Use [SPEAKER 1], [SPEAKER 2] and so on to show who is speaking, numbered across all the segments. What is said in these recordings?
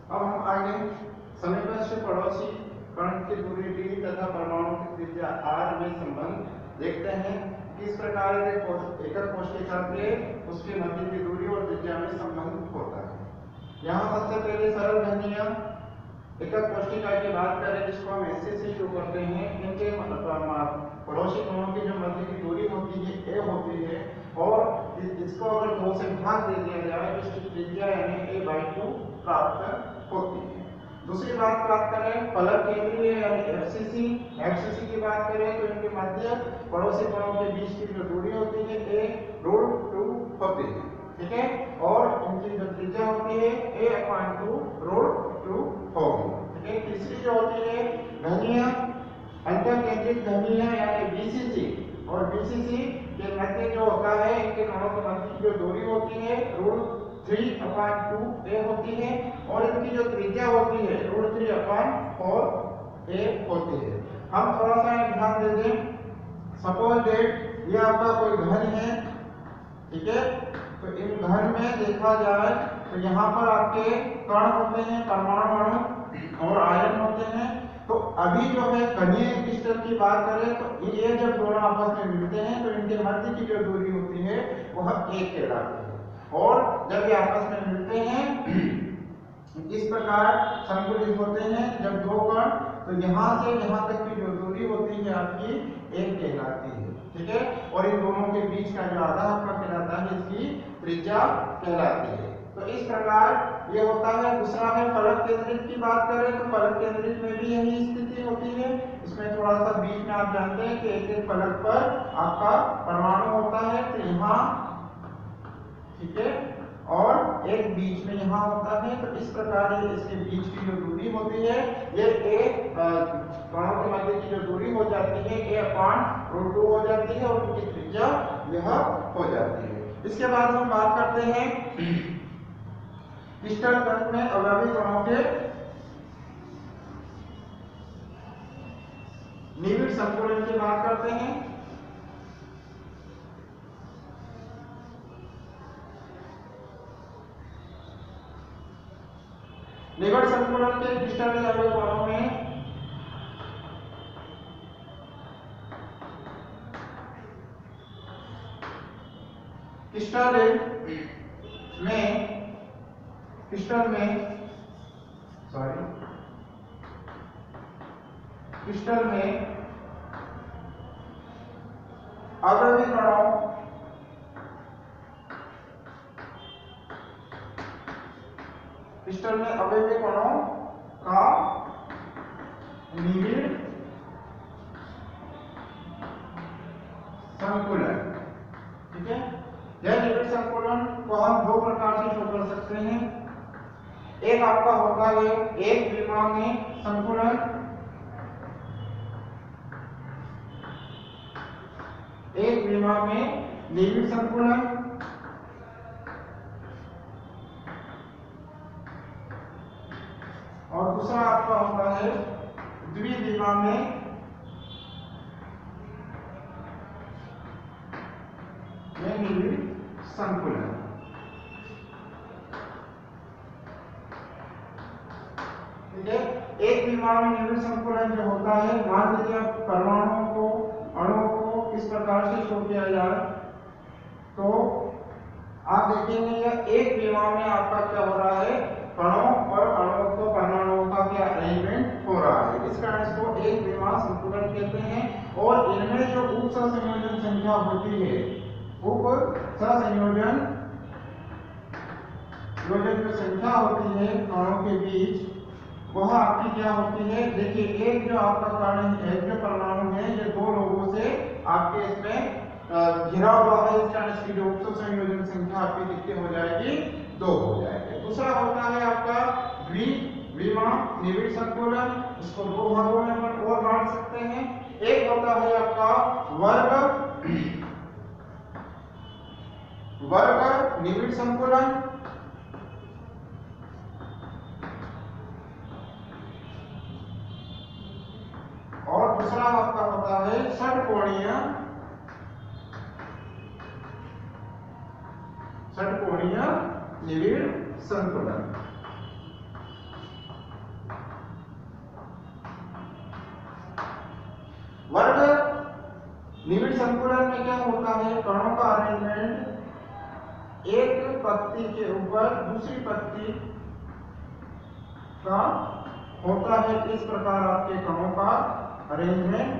[SPEAKER 1] अब हम आगे समीपस्थ पड़ोसी कण की दूरी d तथा परमाणु की त्रिज्या r में संबंध देखते हैं। किस प्रकार एकक कोशिका के उसके मध्य की दूरी और त्रिज्या में संबंध होता है। यहाँ सबसे पहले सरल घनीय एकक कोशिका की बात करें, जिसको हम ऐसे से शुरू करते हैं। इनके पड़ोसी कणों की जो मध्य की दूरी होती है a होती है, और इसको अगर 2 से भाग दे दिया जाए तो इसकी त्रिज्या यानी a/2 प्राप्त होती है। दूसरी बात करें फलक केंद्रीय यानी एफसीसी की बात करें तो इनके मध्य पड़ोसी कणों के बीच की जो दूरी होती है a√2 होती है, ठीक है। और इनकी जो त्रिज्या होती है a/2√2 होगी, ठीक है। तीसरी जो होती है घनीय अंतर केंद्रित घनीय यानी बीसीसी, और बीसीसी के मध्य जो होता है इनके कणों के मध्य की जो दूरी होती है √3/2a होती है, और इनकी जो त्रिज्या होती है √3/4a होती है। हम थोड़ा सा ध्यान दे दें, सपोज दैट ये आपका कोई घन है, ठीक है। तो इन घन में देखा जाए तो यहाँ पर आपके कण होते हैं, परमाणु अणु और आयन होते हैं। तो अभी जो है कणीय क्रिस्टल की बात करें तो ये जब दोनों आपस में मिलते हैं तो इनके मध्य की जो दूरी होती है वह 1 कहलाती है। और जब ये आपस में मिलते हैं इस प्रकार संकुलित होते हैं जब दो कण, तो यहाँ से यहाँ तक की जो दूरी होती है आपकी 1 कहलाती है, ठीक है। और इन दोनों के बीच का जो आधा आपका कहलाता है इसकी त्रिज्या कहलाती है। तो इस प्रकार ये होता है। दूसरा है फलक केंद्रित की बात करें तो फलक केंद्रित में भी यही स्थिति होती है। इसमें थोड़ा सा बीच में आप जानते हैं कि एक एक फलक पर आपका परमाणु होता है, तो यहाँ, ठीक है, और एक बीच में यहाँ होता है। तो इस प्रकार इसके बीच की जो दूरी होती है ये कणों के मध्य की जो दूरी हो जाती है a/√2 हो जाती है, और उनकी त्रिज्या यह हो जाती है। इसके बाद हम बात करते हैं क्रिस्टल तत्व में अवयवी कणों के निविड़ संकुलन की बात करते हैं। निविड़ संकुलन के क्रिस्टल अवयवी कणों में क्रिस्टल में अवयवी कणों का निविड़ संकुलन, ठीक है। यह निविड़ संकुलन को हम 2 प्रकार से शो कर सकते हैं। एक आपका होता है एक विमानी संकुलन, एक विमा में निविड़ संकुलन, और दूसरा आपका होता है द्विविमा में निविड़ संकुलन, ठीक है। एक विमा में निविड़ संकुलन जो होता है, मान लीजिए परमाणुओं को, अणुओं को इस प्रकार से शो किया जाए तो आप देखेंगे यह एक विमा में आपका क्या हो रहा है, कणों और अणुओं को, परमाणुओं का क्या अरेंजमेंट हो रहा है। इस कारण इसको एक विमा संकुलन कहते हैं। और इनमें जो उप सहसंयोजन संख्या होती है, उप सहसंयोजन जो संख्या होती है कणों के बीच, वह आपकी क्या होती है। देखिए एक जो आपका कण है, एक जो परमाणु है, ये 2 लोगों से आपके इसमें घिरा हुआ है। इस कारण इसकी जो उप संयोजन संख्या आपकी कितनी हो जाएगी, 2 हो जाएगी। दूसरा होता है आपका द्विविमा निविड़ संकुलन, इसको 2 भागों में और बांट सकते हैं। एक होता है आपका वर्ग निविड़ संकुलन, और दूसरा आपका होता है षटकोणीय निविड़ संकुलन। वर्ग निविड़ संकुलन में क्या होता है, कणों का अरेंजमेंट एक पत्ती के ऊपर दूसरी पत्ती का होता है। इस प्रकार आपके कणों का अरेंजमेंट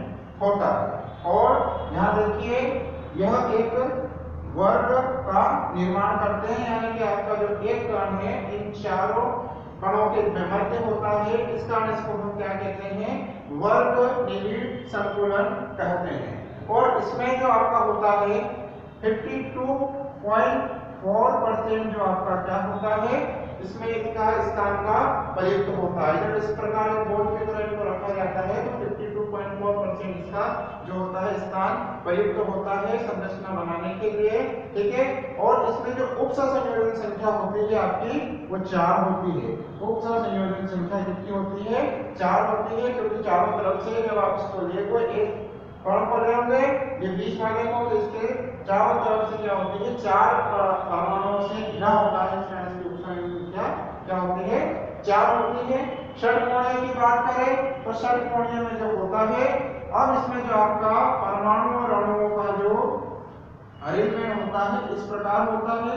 [SPEAKER 1] होता है। और यहाँ देखिए यह एक वर्ग का निर्माण करते हैं, यानी कि आपका जो एक कण है इन चारों कणों के मध्य होता है। इस कारण इसको हम क्या कहते हैं, वर्ग निविड़ संकुलन कहते हैं। और इसमें जो आपका होता है 52.4% जो आपका क्या होता है, इसमें इसका स्थान का प्रयुक्त होता है। जब इस प्रकार एक बोर्ड की तरह इनको रखा जाता है तो 52.4% इसका जो होता है स्थान प्रयुक्त होता है संरचना बनाने के लिए, ठीक है। और इसमें जो उपसंयोजन संख्या होती है आपकी वो 4 होती है। उपसंयोजन संख्या कितनी होती है, 4 होती है, क्योंकि चारों तरफ से जब आप इसको लेंगे एक कण को लेंगे ये 20 भागे को, तो इसके चारों तरफ से क्या होती है, 4 परमाणुओं से घिरा होता है। इस तरह से उपसंयोजन संख्या क्या होती है, 4 होती है। षटकोणीय की बात करें तो षटकोणीय में जो होता है, अब इसमें जो आपका परमाणु और अणुओं का जो अरेंजमेंट होता है इस प्रकार होता है।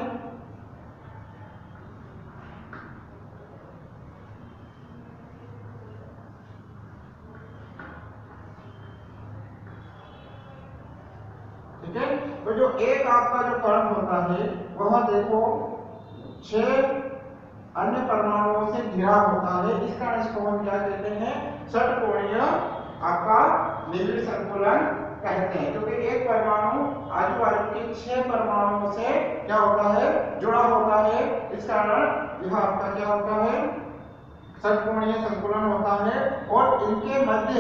[SPEAKER 1] ठीक है, तो जो एक आपका जो कण होता है वह देखो 6 अन्य परमाणुओं से घिरा होता है। इस कारण इसको हम क्या कहते हैं, षटकोणीय आपका निविड़ संकुलन कहते हैं, क्योंकि एक परमाणु आजू बाजू के 6 परमाणुओं से क्या होता है, जुड़ा होता है। इस कारण यह आपका क्या होता है, षटकोणीय संकुलन होता है। और इनके मध्य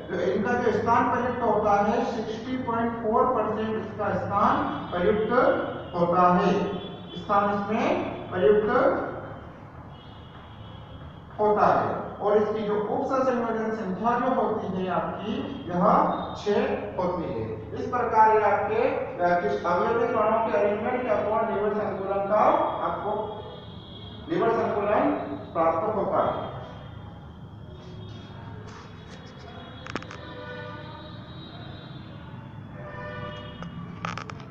[SPEAKER 1] जो इनका जो स्थान प्रयुक्त होता है 60.4% इसका स्थान प्रयुक्त होता है, स्थान इसमें प्रयुक्त होता है। और इसकी जो उपसंयोजन संख्या जो होती है आपकी यह 6 होती है। इस प्रकार ये आपके अवयवी कणों के अरेंजमेंट के अकॉर्डिंग निविड़ संकुलन का आपको निविड़ संकुलन प्राप्त होता है।